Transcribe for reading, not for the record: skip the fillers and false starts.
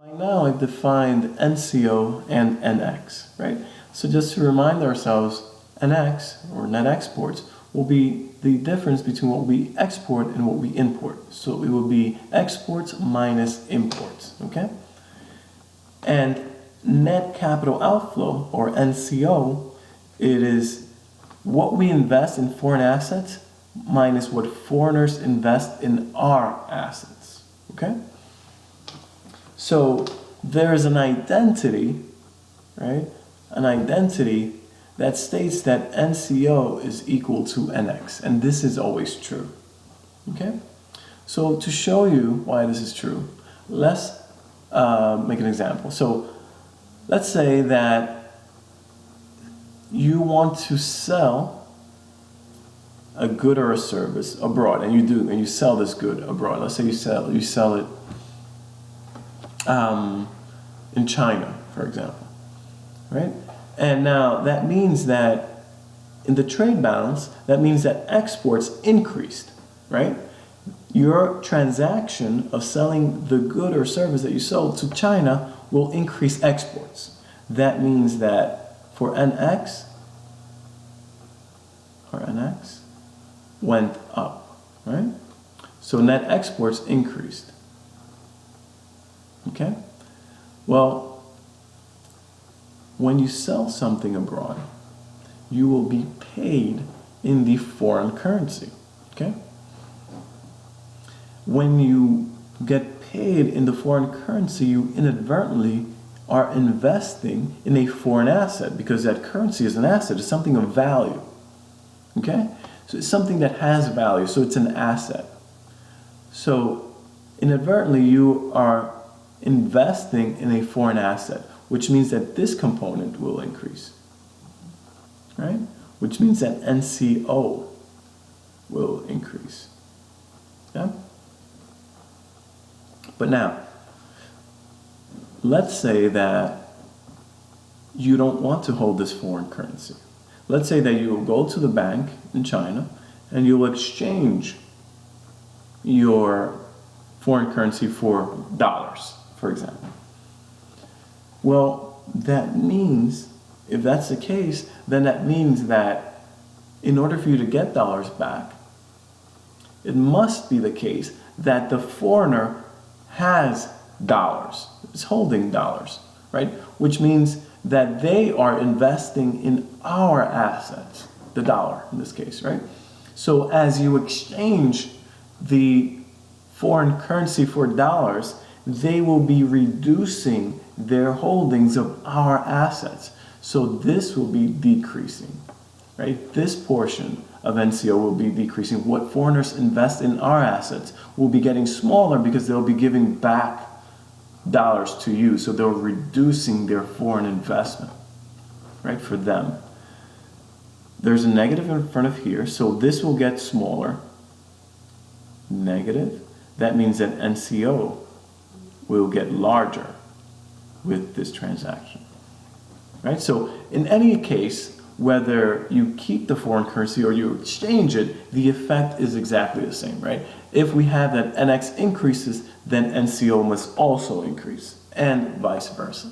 By now I've defined NCO and NX, right? So just to remind ourselves, NX, or net exports, will be the difference between what we export and what we import. So it will be exports minus imports, okay? And net capital outflow, or NCO, it is what we invest in foreign assets minus what foreigners invest in our assets, okay? So there is an identity, right? An identity that states that NCO is equal to NX, and this is always true, okay? So to show you why this is true, let's make an example. So let's say that you want to sell a good or a service abroad, and you sell this good abroad. Let's say you sell it in China, for example, right? And now that means that in the trade balance, that means that exports increased, right? Your transaction of selling the good or service that you sold to China will increase exports. That means that for NX, went up, right? So net exports increased. Okay? Well, when you sell something abroad, you will be paid in the foreign currency. Okay? When you get paid in the foreign currency, you inadvertently are investing in a foreign asset, because that currency is an asset, it's something of value. Okay? So it's something that has value, so it's an asset. So inadvertently you are investing in a foreign asset, which means that this component will increase, right? Which means that NCO will increase. Yeah? But now, let's say that you don't want to hold this foreign currency. Let's say that you will go to the bank in China and you'll exchange your foreign currency for dollars, for example. Well, that means, if that's the case, then that means that in order for you to get dollars back, it must be the case that the foreigner has dollars, is holding dollars, right? Which means that they are investing in our assets, the dollar in this case, right? So as you exchange the foreign currency for dollars, they will be reducing their holdings of our assets. So this will be decreasing, right? This portion of NCO will be decreasing. What foreigners invest in our assets will be getting smaller because they'll be giving back dollars to you, so they're reducing their foreign investment, right, for them. There's a negative in front of here, so this will get smaller. Negative. That means that NCO will get larger with this transaction, right? So in any case, whether you keep the foreign currency or you exchange it, the effect is exactly the same, right? If we have that NX increases, then NCO must also increase, and vice versa.